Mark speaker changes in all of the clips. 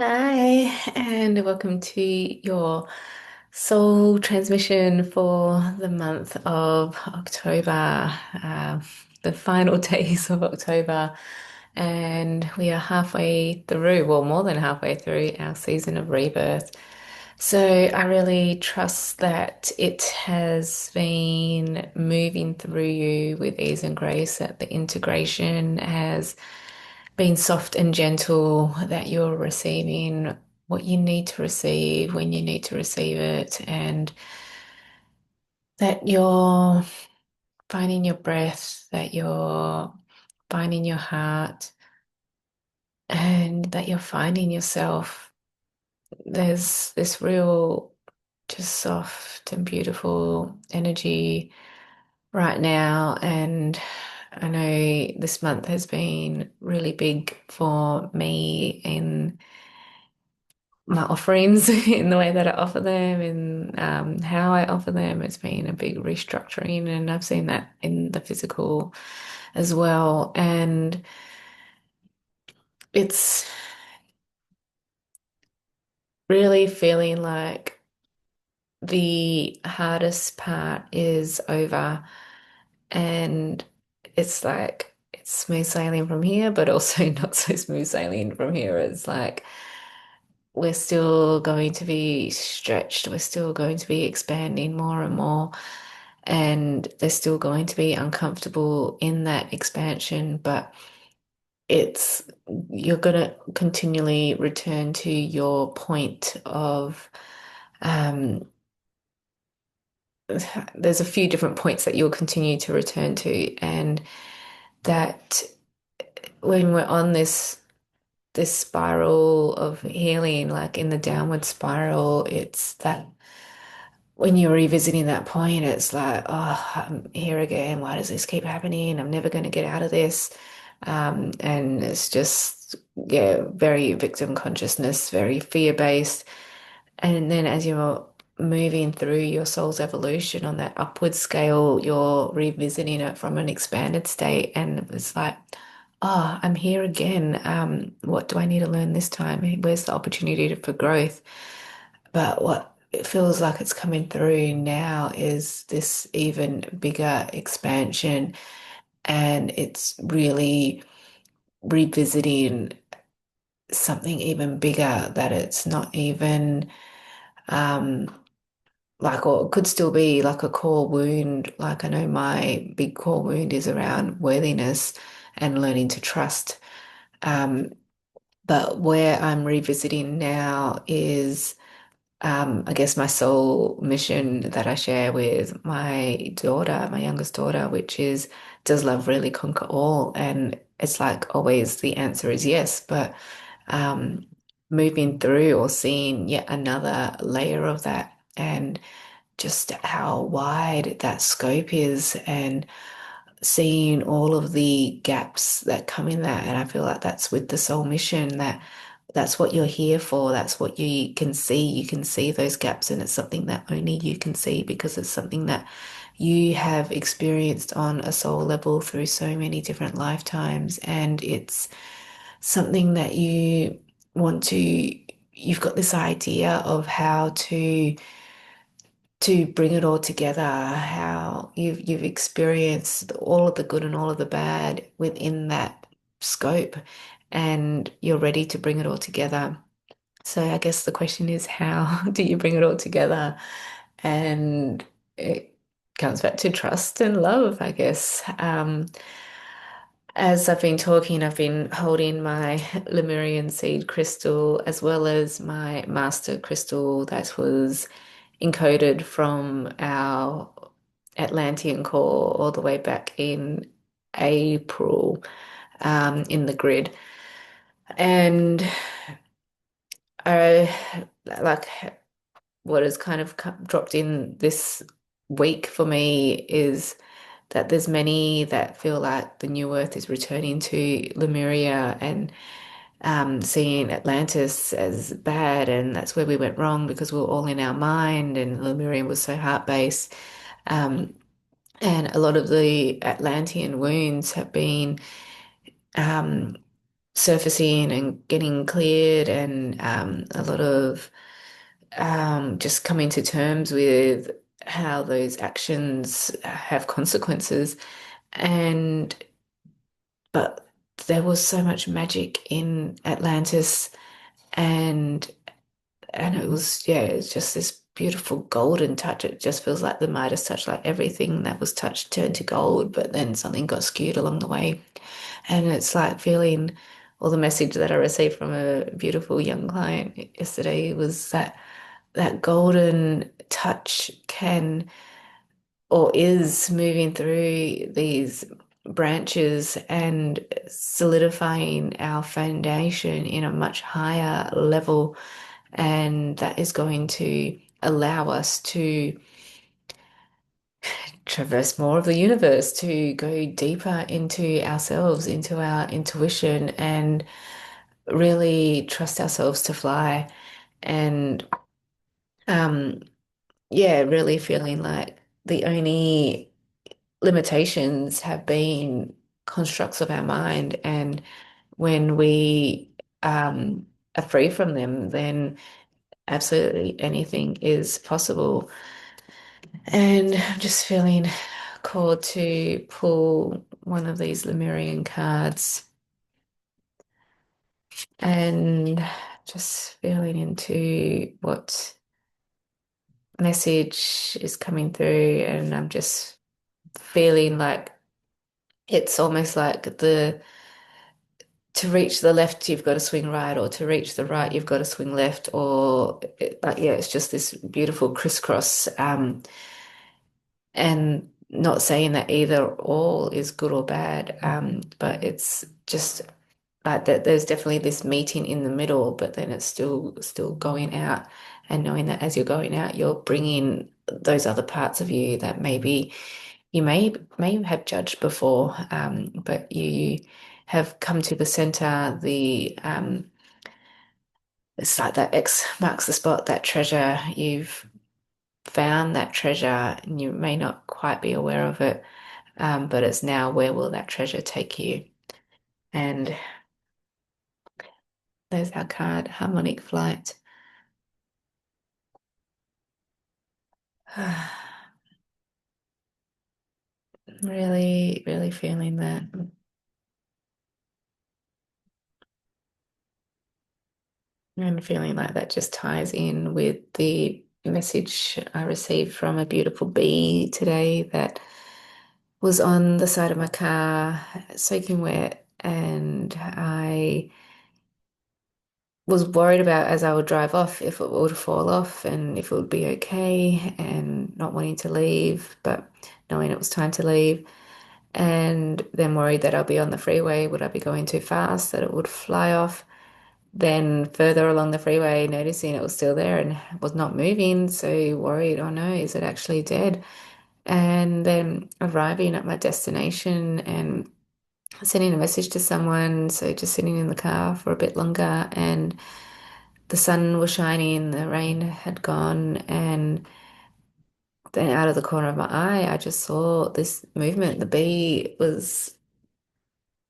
Speaker 1: Hi, and welcome to your soul transmission for the month of October, the final days of October. And we are halfway through, well, more than halfway through our season of rebirth. So I really trust that it has been moving through you with ease and grace, that the integration has been soft and gentle, that you're receiving what you need to receive when you need to receive it, and that you're finding your breath, that you're finding your heart, and that you're finding yourself. There's this real, just soft and beautiful energy right now, and I know this month has been really big for me in my offerings in the way that I offer them and how I offer them. It's been a big restructuring, and I've seen that in the physical as well. And it's really feeling like the hardest part is over, and it's like it's smooth sailing from here, but also not so smooth sailing from here. It's like we're still going to be stretched, we're still going to be expanding more and more. And they're still going to be uncomfortable in that expansion, but it's you're going to continually return to your point of um, there's a few different points that you'll continue to return to, and that when we're on this spiral of healing, like in the downward spiral, it's that when you're revisiting that point, it's like, oh, I'm here again. Why does this keep happening? I'm never going to get out of this. And it's just, yeah, very victim consciousness, very fear-based. And then as you're moving through your soul's evolution on that upward scale, you're revisiting it from an expanded state. And it's like, oh, I'm here again. What do I need to learn this time? Where's the opportunity for growth? But what it feels like it's coming through now is this even bigger expansion, and it's really revisiting something even bigger that it's not even um like, or it could still be like a core wound. Like I know my big core wound is around worthiness and learning to trust. Um, but where I'm revisiting now is I guess my soul mission that I share with my daughter, my youngest daughter, which is, does love really conquer all? And it's like always the answer is yes, but um, moving through or seeing yet another layer of that and just how wide that scope is and seeing all of the gaps that come in that. And I feel like that's with the soul mission that that's what you're here for. That's what you can see. You can see those gaps, and it's something that only you can see because it's something that you have experienced on a soul level through so many different lifetimes. And it's something that you want to, you've got this idea of how to bring it all together, how you've experienced all of the good and all of the bad within that scope, and you're ready to bring it all together. So I guess the question is, how do you bring it all together? And it comes back to trust and love, I guess. As I've been talking, I've been holding my Lemurian seed crystal as well as my master crystal that was encoded from our Atlantean core all the way back in April, in the grid. And I like what has kind of dropped in this week for me is that there's many that feel like the new earth is returning to Lemuria and seeing Atlantis as bad, and that's where we went wrong because we were all in our mind, and Lemuria was so heart-based. Um, and a lot of the Atlantean wounds have been surfacing and getting cleared, and a lot of just coming to terms with how those actions have consequences. And but there was so much magic in Atlantis, and it was, yeah, it's just this beautiful golden touch. It just feels like the Midas touch, like everything that was touched turned to gold, but then something got skewed along the way. And it's like feeling, all the message that I received from a beautiful young client yesterday was that that golden touch can, or is, moving through these branches and solidifying our foundation in a much higher level. And that is going to allow us to traverse more of the universe, to go deeper into ourselves, into our intuition, and really trust ourselves to fly. And um, yeah, really feeling like the only limitations have been constructs of our mind. And when we are free from them, then absolutely anything is possible. And I'm just feeling called to pull one of these Lemurian cards, and just feeling into what message is coming through. And I'm just feeling like it's almost like the to reach the left, you've got to swing right, or to reach the right, you've got to swing left, or like, yeah, it's just this beautiful crisscross. And not saying that either or is good or bad, but it's just like that there's definitely this meeting in the middle, but then it's still going out, and knowing that as you're going out, you're bringing those other parts of you that maybe you may have judged before, but you have come to the center. The It's like that X marks the spot, that treasure. You've found that treasure, and you may not quite be aware of it, but it's now, where will that treasure take you? And there's our card, Harmonic Flight. Really, really feeling that. And feeling like that just ties in with the message I received from a beautiful bee today that was on the side of my car, soaking wet. And I was worried about, as I would drive off, if it would fall off and if it would be okay, and not wanting to leave, but knowing it was time to leave. And then worried that I'll be on the freeway. Would I be going too fast, that it would fly off? Then further along the freeway, noticing it was still there and was not moving. So worried, oh no, is it actually dead? And then arriving at my destination and sending a message to someone. So just sitting in the car for a bit longer, and the sun was shining, the rain had gone, and then out of the corner of my eye, I just saw this movement. The bee was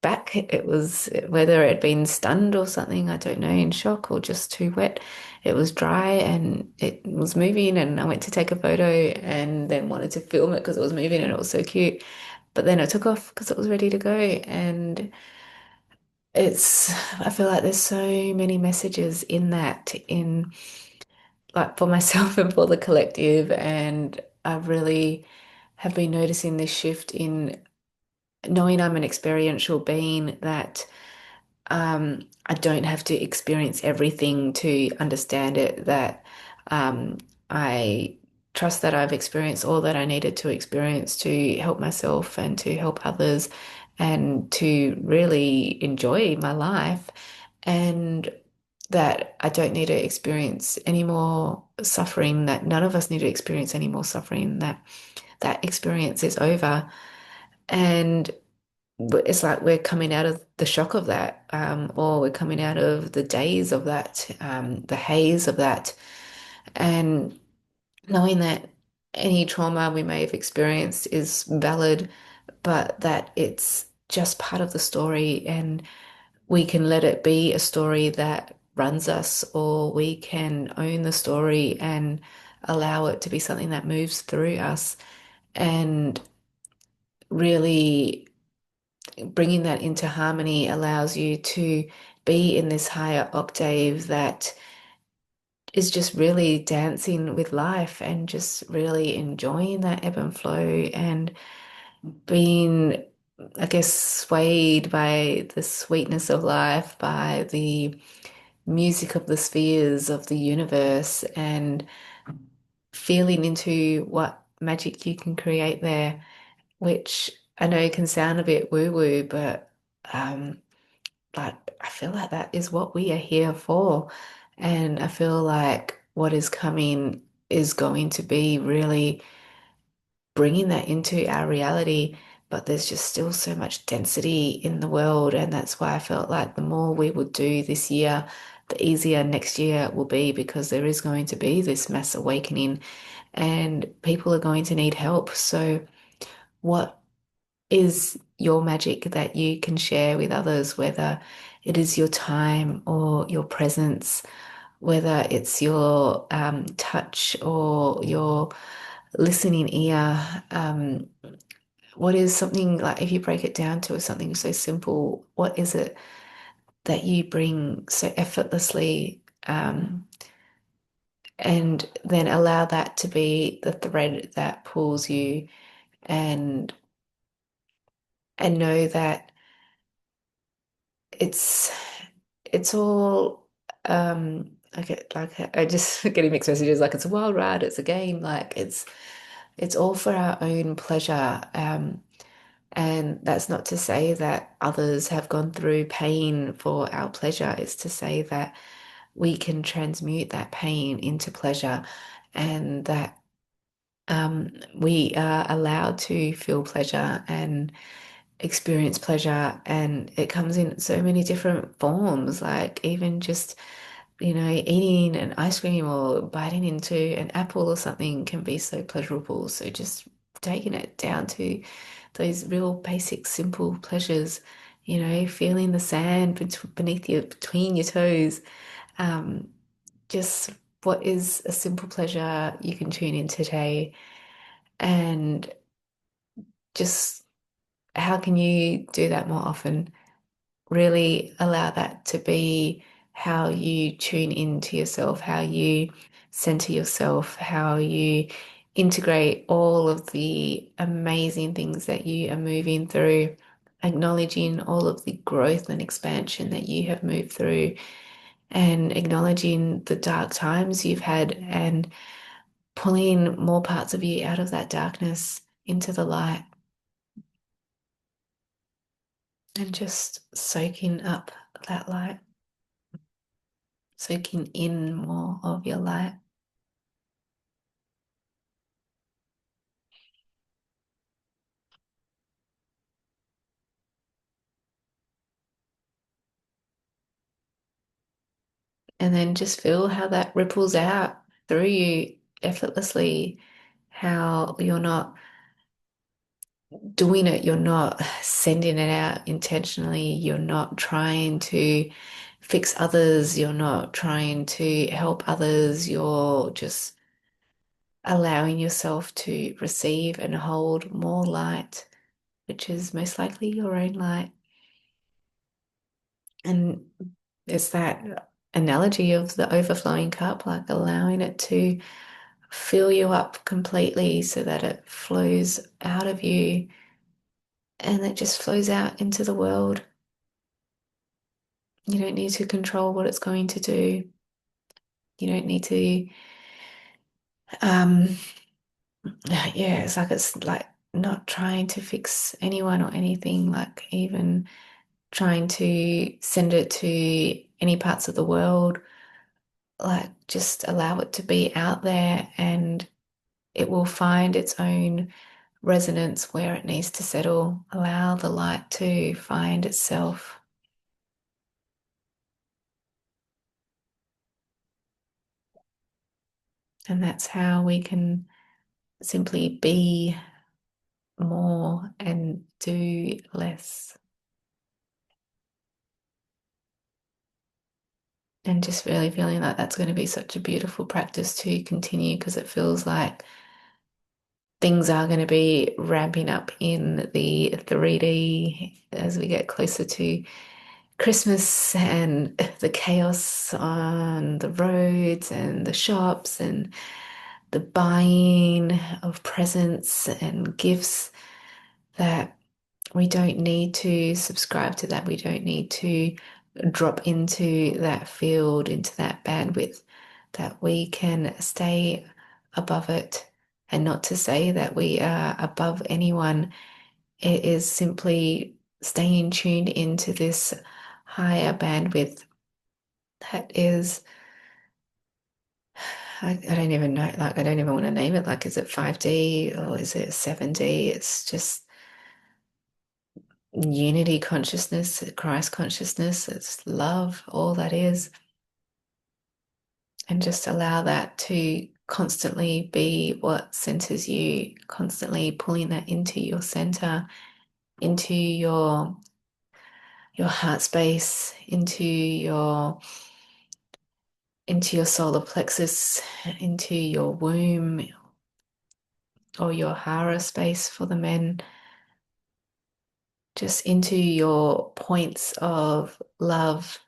Speaker 1: back. It was, whether it had been stunned or something, I don't know, in shock, or just too wet. It was dry and it was moving, and I went to take a photo and then wanted to film it because it was moving and it was so cute. But then it took off because it was ready to go. And I feel like there's so many messages in that, in like for myself and for the collective. And I really have been noticing this shift in knowing I'm an experiential being, that I don't have to experience everything to understand it, that I trust that I've experienced all that I needed to experience to help myself and to help others, and to really enjoy my life, and that I don't need to experience any more suffering, that none of us need to experience any more suffering, that that experience is over. And it's like we're coming out of the shock of that, or we're coming out of the days of that, the haze of that, and knowing that any trauma we may have experienced is valid, but that it's just part of the story. And we can let it be a story that runs us, or we can own the story and allow it to be something that moves through us. And really bringing that into harmony allows you to be in this higher octave that is just really dancing with life and just really enjoying that ebb and flow and being, I guess, swayed by the sweetness of life, by the music of the spheres of the universe, and feeling into what magic you can create there, which I know can sound a bit woo-woo, but um, like I feel like that is what we are here for. And I feel like what is coming is going to be really bringing that into our reality. But there's just still so much density in the world. And that's why I felt like the more we would do this year, the easier next year will be, because there is going to be this mass awakening and people are going to need help. So, what is your magic that you can share with others, whether it is your time or your presence, whether it's your touch or your listening ear? What is something like, if you break it down to something so simple, what is it that you bring so effortlessly? And then allow that to be the thread that pulls you, and know that it's it's all I get like I just getting mixed messages, like it's a wild ride, it's a game, like it's all for our own pleasure. And that's not to say that others have gone through pain for our pleasure. It's to say that we can transmute that pain into pleasure, and that we are allowed to feel pleasure and experience pleasure. And it comes in so many different forms, like even just, eating an ice cream or biting into an apple or something can be so pleasurable. So just taking it down to those real basic, simple pleasures, feeling the sand beneath your, between your toes. Um, just what is a simple pleasure you can tune in today, and just how can you do that more often? Really allow that to be how you tune into yourself, how you center yourself, how you integrate all of the amazing things that you are moving through, acknowledging all of the growth and expansion that you have moved through, and acknowledging the dark times you've had, and pulling more parts of you out of that darkness into the light, and just soaking up that light, soaking in more of your light. And then just feel how that ripples out through you effortlessly, how you're not doing it, you're not sending it out intentionally, you're not trying to fix others, you're not trying to help others, you're just allowing yourself to receive and hold more light, which is most likely your own light. And it's that analogy of the overflowing cup, like allowing it to fill you up completely so that it flows out of you and it just flows out into the world. You don't need to control what it's going to do. You don't need to, um, yeah, it's like not trying to fix anyone or anything, like even trying to send it to any parts of the world. Like just allow it to be out there, and it will find its own resonance where it needs to settle. Allow the light to find itself. And that's how we can simply be more and do less. And just really feeling like that's going to be such a beautiful practice to continue because it feels like things are going to be ramping up in the 3D as we get closer to Christmas and the chaos on the roads and the shops and the buying of presents and gifts that we don't need to subscribe to that. We don't need to drop into that field, into that bandwidth, that we can stay above it. And not to say that we are above anyone, it is simply staying tuned into this higher bandwidth that is, I don't even know, like, I don't even want to name it. Like, is it 5D or is it 7D? It's just unity consciousness, Christ consciousness, it's love, all that is. And just allow that to constantly be what centers you, constantly pulling that into your center, into your heart space, into your solar plexus, into your womb or your hara space for the men, just into your points of love,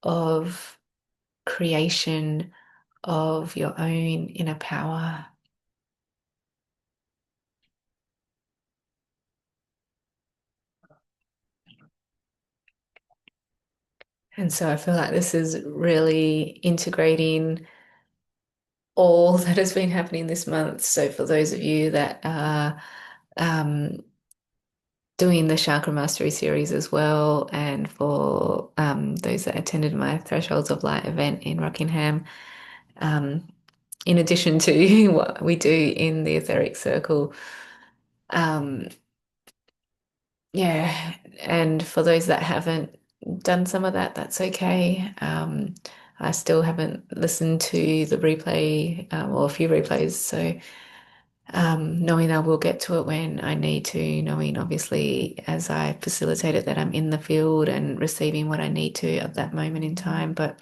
Speaker 1: of creation, of your own inner power. And so I feel like this is really integrating all that has been happening this month. So for those of you that are um, doing the Chakra Mastery series as well, and for those that attended my Thresholds of Light event in Rockingham, um, in addition to what we do in the Etheric Circle, um, yeah, and for those that haven't done some of that, that's okay. I still haven't listened to the replay or a few replays, so knowing I will get to it when I need to, knowing obviously as I facilitate it that I'm in the field and receiving what I need to at that moment in time, but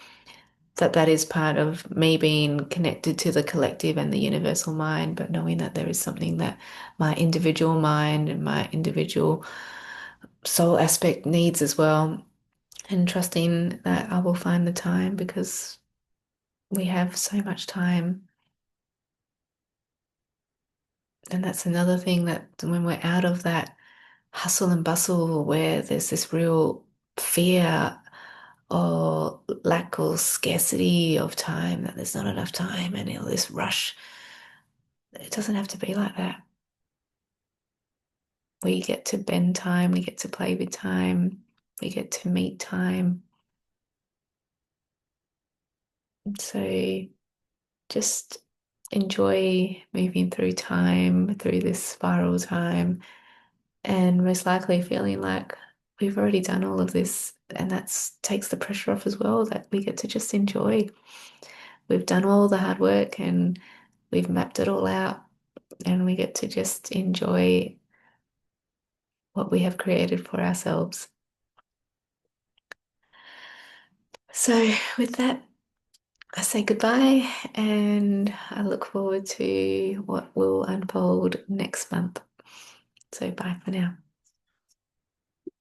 Speaker 1: that is part of me being connected to the collective and the universal mind, but knowing that there is something that my individual mind and my individual soul aspect needs as well, and trusting that I will find the time because we have so much time. And that's another thing that when we're out of that hustle and bustle where there's this real fear or lack or scarcity of time, that there's not enough time and all this rush, it doesn't have to be like that. We get to bend time, we get to play with time, we get to meet time. So just enjoy moving through time, through this spiral time, and most likely feeling like we've already done all of this, and that takes the pressure off as well, that we get to just enjoy. We've done all the hard work and we've mapped it all out, and we get to just enjoy what we have created for ourselves. So, with that, I say goodbye and I look forward to what will unfold next month. So, bye for now.